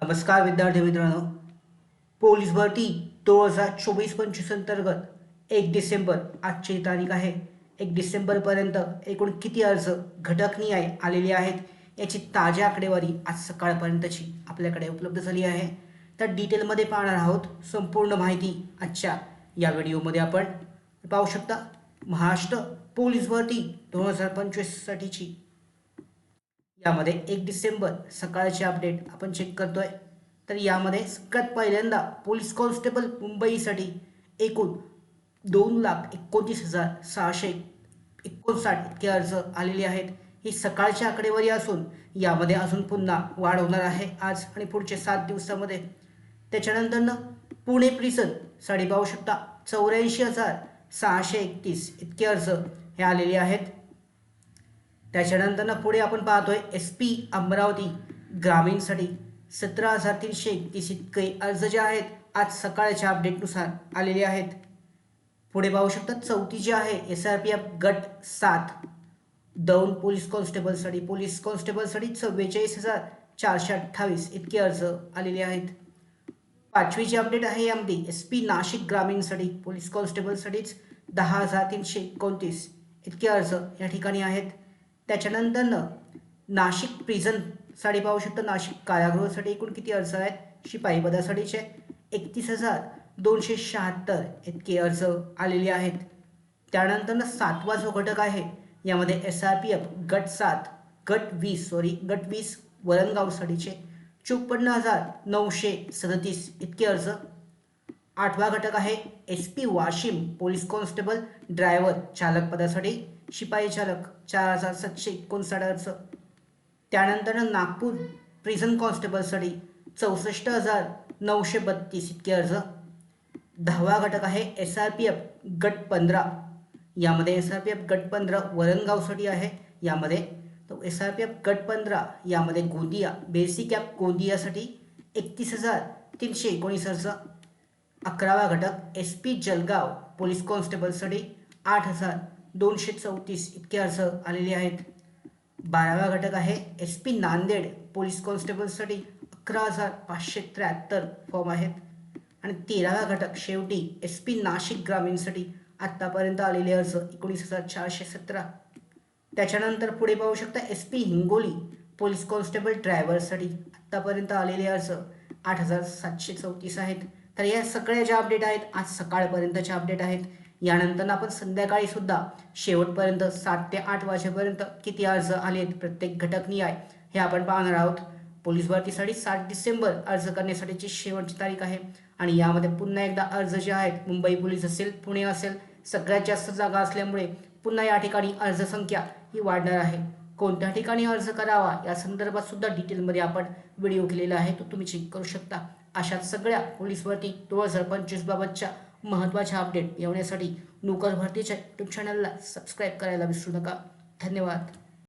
नमस्कार विद्यार्थी मित्रांनो. पोलीस भरती 2024-25 अंतर्गत 1 डिसेंबर आजची तारीख आहे. 1 डिसेंबरपर्यंत एकूण किती अर्ज घटकनिहाय आलेले आहेत याची ताज्या आकडेवारी आज सकाळपर्यंतची आपल्याकडे उपलब्ध झाली आहे. तर डिटेलमध्ये पाहणार आहोत. संपूर्ण माहिती आजच्या या व्हिडिओमध्ये आपण पाहू शकता. महाराष्ट्र पोलीस भरती 2025साठीची यामध्ये 1 डिसेंबर सकाळचे अपडेट आपण चेक करतोय. तर यामध्ये सगळ्यात पहिल्यांदा पोलीस कॉन्स्टेबल मुंबईसाठी एकूण 2,29,659 इतके अर्ज आलेले आहेत. ही सकाळची आकडेवारी असून यामध्ये अजून पुन्हा वाढ होणार आहे आज आणि पुढच्या 7 दिवसामध्ये. त्याच्यानंतरनं पुणे प्रिसनसाठी पाहू शकता 84,631 इतके अर्ज हे आलेले आहेत. त्याच्यानंतर पुढे आपण पाहतोय SP अमरावती ग्रामीणसाठी 17,331 इतके अर्ज जे आहेत आज सकाळच्या अपडेटनुसार आलेले आहेत. पुढे पाहू शकता चौथी जी आहे SRPF गट 7 दौंड पोलीस कॉन्स्टेबलसाठी 44,428 इतके अर्ज आलेले आहेत. पाचवीची अपडेट आहे यामध्ये SP नाशिक ग्रामीणसाठी पोलीस कॉन्स्टेबलसाठीच 10,329 इतके अर्ज या ठिकाणी आहेत. त्याच्यानंतरनं नाशिक प्रिझनसाठी पाहू शकता नाशिक कारागृहासाठी एकूण किती अर्ज आहेत. शिपाई पदासाठीचे 31,276 इतके अर्ज आलेले आहेत. त्यानंतरनं 7वा जो घटक आहे यामध्ये SRPF गट 20 वरणगावसाठीचे 54,937 इतके अर्ज. 8वा घटक आहे SP Washim police constable driver चालक पदासाठी शिपाई चालक 4,759 अर्ज. त्यानंतर नागपूर प्रिझन कॉन्स्टेबलसाठी 64,932 इतके अर्ज. 10वा घटक आहे SRPF गट 15 यामध्ये SRPF गट 15 वरणगावसाठी आहे. यामध्ये तो SRPF गट 15 यामध्ये गोंदिया बेसिक ॲप गोंदियासाठी 31,319 अर्ज. 11वा घटक SP जळगाव पोलीस कॉन्स्टेबलसाठी 8,234 इतके अर्ज आलेले आहेत. 12वा घटक आहे SP नांदेड पोलीस कॉन्स्टेबलसाठी 11,573 फॉर्म आहेत. आणि 13वा घटक शेवटी SP नाशिक ग्रामीणसाठी आत्तापर्यंत आलेले अर्ज 19,417. त्याच्यानंतर पुढे पाहू शकता SP हिंगोली पोलीस कॉन्स्टेबल ड्रायव्हरसाठी आत्तापर्यंत आलेले अर्ज 8,734 आहेत. तर या सगळ्या ज्या अपडेट आहेत आज सकाळपर्यंतच्या अपडेट आहेत. यानंतर आपण संध्याकाळी सुद्धा शेवटपर्यंत 7 ते 8 वाजेपर्यंत किती अर्ज आले आहेत प्रत्येक घटकनिहाय हे आपण पाहणार आहोत. पोलीस भरतीसाठी 7 डिसेंबर अर्ज करण्यासाठीची शेवटची तारीख आहे. आणि यामध्ये पुन्हा एकदा अर्ज जे आहेत मुंबई पोलीस असेल पुणे असेल सगळ्यात जास्त जागा असल्यामुळे पुन्हा या ठिकाणी अर्ज संख्या ही वाढणार आहे. कोणत्या ठिकाणी अर्ज करावा या संदर्भात सुद्धा डिटेलमध्ये आपण व्हिडिओ केलेला आहे तो तुम्ही चेक करू शकता. अशाच सगळ्या पोलीस भरती 2025 बाबतच्या महत्त्वाच्या अपडेट येण्यासाठी नोकर भरतीच्या यूट्यूब चॅनलला सबस्क्राईब करायला विसरू नका. धन्यवाद.